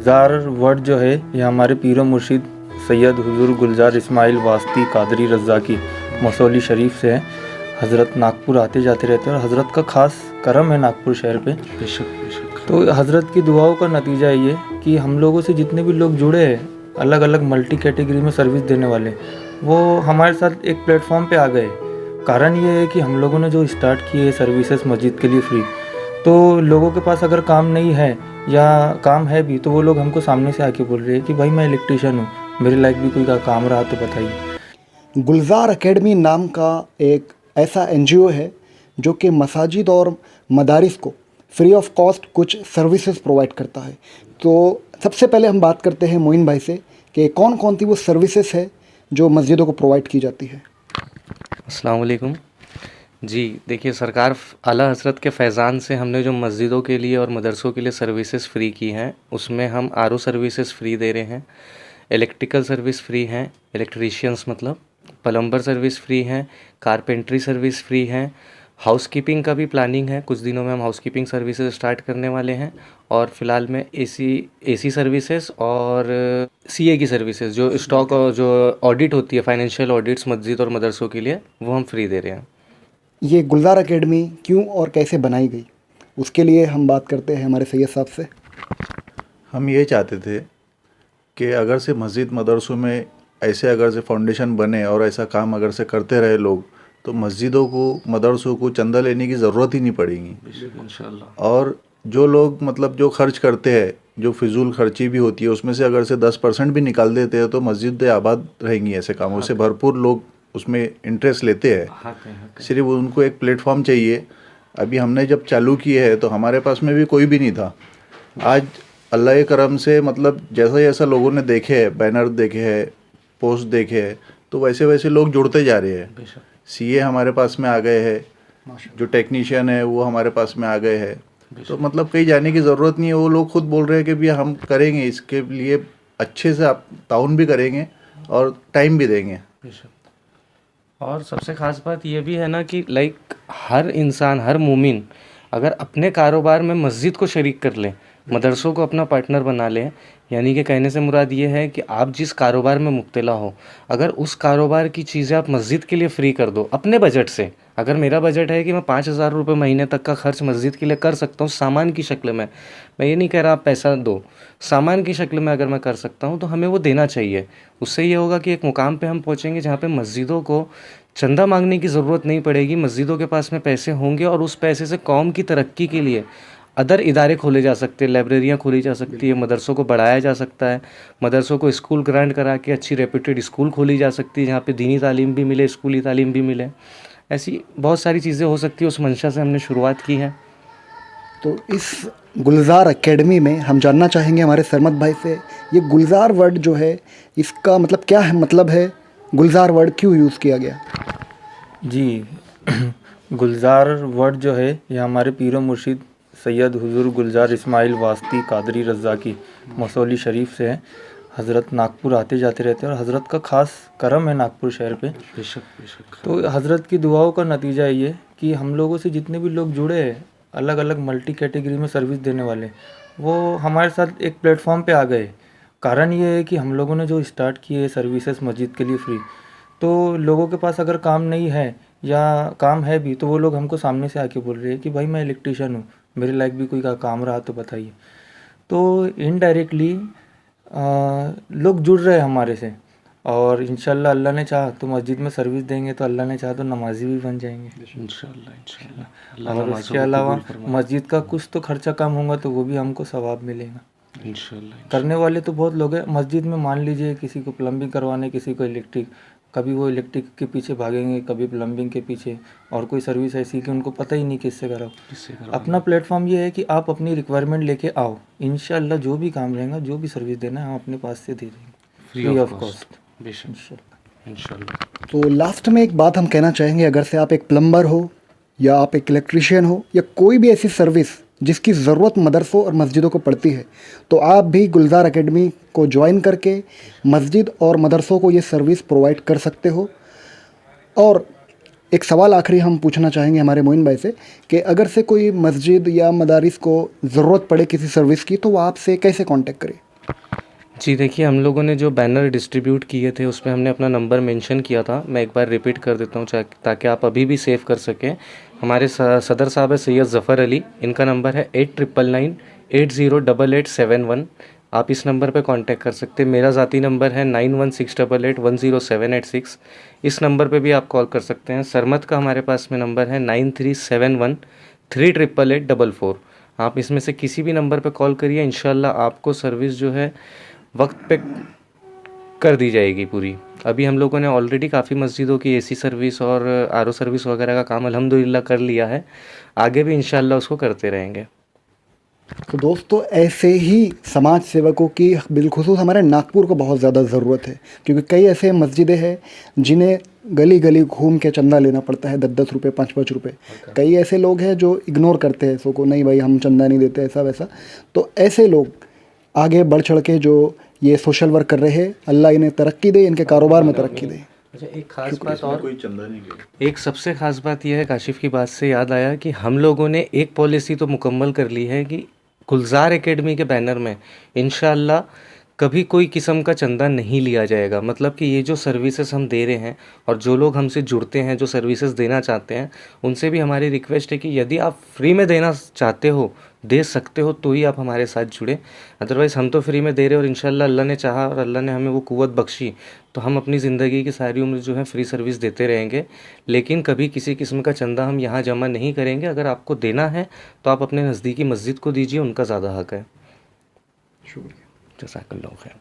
ज़ार word जो है ये हमारे पीरो मुर्शिद सैयद हुजूर गुलजार इस्माइल वास्ती कादरी रज़ाकी मसौली शरीफ से है। हज़रत नागपुर आते जाते रहते हैं और हज़रत का ख़ास करम है नागपुर शहर पे। बेशक। तो हज़रत की दुआओं का नतीजा ये कि हम लोगों से जितने भी लोग जुड़े हैं अलग अलग मल्टी कैटेगरी में सर्विस देने वाले, वो हमारे साथ एक प्लेटफॉर्म पे आ गए। कारण ये है कि हम लोगों ने जो स्टार्ट किए सर्विसेज मस्जिद के लिए फ्री, तो लोगों के पास अगर काम नहीं है या काम है भी तो वो लोग हमको सामने से आके बोल रहे हैं कि भाई मैं इलेक्ट्रीशियन हूँ, मेरे लायक भी कोई का काम रहा तो बताइए। गुलजार एकेडमी नाम का एक ऐसा एनजीओ है जो कि मसाजिद और मदारिस को फ्री ऑफ कॉस्ट कुछ सर्विसेज प्रोवाइड करता है। तो सबसे पहले हम बात करते हैं मोइन भाई से कि कौन कौन सी वो सर्विसेज है जो मस्जिदों को प्रोवाइड की जाती है। अस्सलाम वालेकुम जी। देखिए, सरकार आला हज़रत के फैज़ान से हमने जो मस्जिदों के लिए और मदरसों के लिए सर्विसेज फ्री की हैं, उसमें हम आरओ सर्विसेज फ्री दे रहे हैं, इलेक्ट्रिकल सर्विस फ्री हैं, इलेक्ट्रीशियंस मतलब प्लम्बर सर्विस फ्री हैं, कारपेंट्री सर्विस फ्री हैं, हाउसकीपिंग का भी प्लानिंग है। कुछ दिनों में हम हाउसकीपिंग सर्विसेज स्टार्ट करने वाले हैं और फ़िलहाल में एसी सर्विसेज और सीए की सर्विसेज जो स्टॉक और जो ऑडिट होती है, फाइनेंशियल ऑडिट्स मस्जिद और मदरसों के लिए, वो हम फ्री दे रहे हैं। ये गुलजार एकेडमी क्यों और कैसे बनाई गई, उसके लिए हम बात करते हैं हमारे सैयद साहब से। हम ये चाहते थे कि अगर से मस्जिद मदरसों में ऐसे अगर से फाउंडेशन बने और ऐसा काम अगर से करते रहे लोग, तो मस्जिदों को मदरसों को चंदा लेने की ज़रूरत ही नहीं पड़ेगी इंशाल्लाह। और जो लोग मतलब जो खर्च करते हैं, जो फिजूल खर्ची भी होती है, उसमें से अगर से 10% भी निकाल देते हैं तो मस्जिद आबाद रहेंगी। ऐसे कामों से भरपूर लोग उसमें इंटरेस्ट लेते हैं। सिर्फ उनको एक प्लेटफॉर्म चाहिए। अभी हमने जब चालू किए है तो हमारे पास में भी कोई भी नहीं था। आज अल्लाह के करम से मतलब जैसा जैसा लोगों ने देखे है, बैनर देखे है, पोस्ट देखे है, तो वैसे वैसे लोग जुड़ते जा रहे हैं। सीए हमारे पास में आ गए हैं, जो टेक्नीशियन है वो हमारे पास में आ गए हैं। तो मतलब कहीं जाने की ज़रूरत नहीं है। वो लोग खुद बोल रहे हैं कि भैया हम करेंगे, इसके लिए अच्छे से आप ताउन भी करेंगे और टाइम भी देंगे। और सबसे ख़ास बात ये भी है ना कि हर इंसान, हर मोमिन अगर अपने कारोबार में मस्जिद को शरीक कर ले, मदरसों को अपना पार्टनर बना ले, यानी कि कहने से मुराद ये है कि आप जिस कारोबार में मुब्तला हो, अगर उस कारोबार की चीज़ें आप मस्जिद के लिए फ़्री कर दो अपने बजट से। अगर मेरा बजट है कि मैं 5,000 रुपये महीने तक का खर्च मस्जिद के लिए कर सकता हूँ सामान की शक्ल में, मैं ये नहीं कह रहा आप पैसा दो, सामान की शक्ल में अगर मैं कर सकता हूँ तो हमें वो देना चाहिए। उससे ये होगा कि एक मुकाम पे हम पहुँचेंगे जहाँ पे मस्जिदों को चंदा मांगने की ज़रूरत नहीं पड़ेगी। मस्जिदों के पास में पैसे होंगे और उस पैसे से कौम की तरक्की के लिए अदर इदारे खोले जा सकते हैं, लाइब्रेरियाँ खोली जा सकती है, मदरसों को बढ़ाया जा सकता है, मदरसों को स्कूल ग्रांट करा के अच्छी रेप्यूटेड स्कूल खोली जा सकती है जहाँ पे दीनी तालीम भी मिले, स्कूली तालीम भी मिले। ऐसी बहुत सारी चीज़ें हो सकती है। उस मंशा से हमने शुरुआत की है। तो इस गुलजार एकेडमी में हम जानना चाहेंगे हमारे सरमद भाई से, ये गुलजार वर्ड जो है इसका मतलब क्या है, मतलब है गुलजार वर्ड क्यों यूज़ किया गया? जी गुलजार वर्ड जो है ये हमारे पीरो मुर्शिद सैयद हुजूर गुलजार इस्माइल वास्ती कादरी रज़ाकी मसौली शरीफ से है। हज़रत नागपुर आते जाते रहते हैं और हज़रत का ख़ास करम है नागपुर शहर पे। बेशक। तो हज़रत की दुआओं का नतीजा ये कि हम लोगों से जितने भी लोग जुड़े हैं अलग अलग मल्टी कैटेगरी में सर्विस देने वाले, वो हमारे साथ एक प्लेटफॉर्म पे आ गए। कारण ये है कि हम लोगों ने जो स्टार्ट किए सर्विसेज मस्जिद के लिए फ्री, तो लोगों के पास अगर काम नहीं है या काम है भी तो वो लोग हमको सामने से आके बोल रहे हैं कि भाई मैं इलेक्ट्रीशियन हूँ, मेरे लायक भी कोई का काम रहा तो बताइए। तो इनडायरेक्टली लोग जुड़ रहे हैं हमारे से और इंशाल्लाह अल्लाह ने चाहा तो मस्जिद में सर्विस देंगे तो अल्लाह ने चाहा तो नमाजी भी बन जाएंगे इंशाल्लाह। और उसके अलावा मस्जिद का कुछ तो खर्चा कम होगा तो वो भी हमको सवाब मिलेगा इंशाल्लाह। करने वाले तो बहुत लोग हैं मस्जिद में, मान लीजिए किसी को प्लम्बिंग करवाने, किसी को इलेक्ट्रिक, कभी वो इलेक्ट्रिक के पीछे भागेंगे, कभी प्लम्बिंग के पीछे, और कोई सर्विस ऐसी कि उनको पता ही नहीं किससे कराओ। अपना प्लेटफॉर्म ये है कि आप अपनी रिक्वायरमेंट लेके आओ, इंशाल्लाह जो भी काम रहेगा, जो भी सर्विस देना है हम अपने पास से दे देंगे फ्री ऑफ कॉस्ट इंशाल्लाह। तो लास्ट में एक बात हम कहना चाहेंगे, अगर से आप एक प्लम्बर हो या आप एक इलेक्ट्रीशियन हो या कोई भी ऐसी सर्विस जिसकी ज़रूरत मदरसों और मस्जिदों को पड़ती है, तो आप भी गुलजार एकेडमी को ज्वाइन करके मस्जिद और मदरसों को ये सर्विस प्रोवाइड कर सकते हो। और एक सवाल आखिरी हम पूछना चाहेंगे हमारे मोइन भाई से कि अगर से कोई मस्जिद या मदारिस को ज़रूरत पड़े किसी सर्विस की तो वो आपसे कैसे कांटेक्ट करे? जी देखिए, हम लोगों ने जो बैनर डिस्ट्रीब्यूट किए थे उस पे हमने अपना नंबर मेंशन किया था। मैं एक बार रिपीट कर देता हूँ ताकि आप अभी भी सेव कर सकें। हमारे सदर साहब है सैयद ज़फ़र अली, इनका नंबर है 8999808871। आप इस नंबर पे कांटेक्ट कर सकते हैं। मेरा ज़ाती नंबर है 9168810786। इस नंबर पे भी आप कॉल कर सकते हैं। सरमत का हमारे पास में नंबर है 9371388844। आप इसमें से किसी भी नंबर पे कॉल करिए, इंशाल्लाह आपको सर्विस जो है वक्त पे कर दी जाएगी पूरी। अभी हम लोगों ने ऑलरेडी काफ़ी मस्जिदों की एसी सर्विस और आरओ सर्विस वगैरह का काम अल्हम्दुलिल्लाह कर लिया है। आगे भी इंशाल्लाह उसको करते रहेंगे। तो दोस्तों ऐसे ही समाज सेवकों की बिलखुसूस हमारे नागपुर को बहुत ज़्यादा ज़रूरत है, क्योंकि कई ऐसे मस्जिदें हैं जिन्हें गली गली घूम के चंदा लेना पड़ता है, 10-10 रुपये 5-5 रुपये। कई ऐसे लोग हैं जो इग्नोर करते हैं इसको, नहीं भाई हम चंदा नहीं देते ऐसा वैसा। तो ऐसे लोग आगे बढ़ चढ़ के जो ये सोशल वर्क कर रहे हैं, अल्लाह इन्हें तरक्की दे, इनके कारोबार में तरक्की दे। अच्छा, एक ख़ास बात और, कोई चंदा नहीं किया। एक सबसे ख़ास बात यह है, काशिफ़ की बात से याद आया कि हम लोगों ने एक पॉलिसी तो मुकम्मल कर ली है कि गुलजार एकेडमी के बैनर में इंशाल्लाह कभी कोई किस्म का चंदा नहीं लिया जाएगा। मतलब कि ये जो सर्विसेज हम दे रहे हैं और जो लोग हमसे जुड़ते हैं, जो सर्विसेज देना चाहते हैं, उनसे भी हमारी रिक्वेस्ट है कि यदि आप फ्री में देना चाहते हो, दे सकते हो, तो ही आप हमारे साथ जुड़े। अदरवाइज़ हम तो फ्री में दे रहे हैं और इंशाल्लाह अल्लाह ने चाहा और अल्लाह ने हमें वो कुव्वत बख्शी तो हम अपनी ज़िंदगी की सारी उम्र जो है फ्री सर्विस देते रहेंगे। लेकिन कभी किसी किस्म का चंदा हम यहाँ जमा नहीं करेंगे। अगर आपको देना है तो आप अपने नज़दीकी मस्जिद को दीजिए, उनका ज़्यादा हक है। शुक्रिया। जज़ाकल्लाह खैर।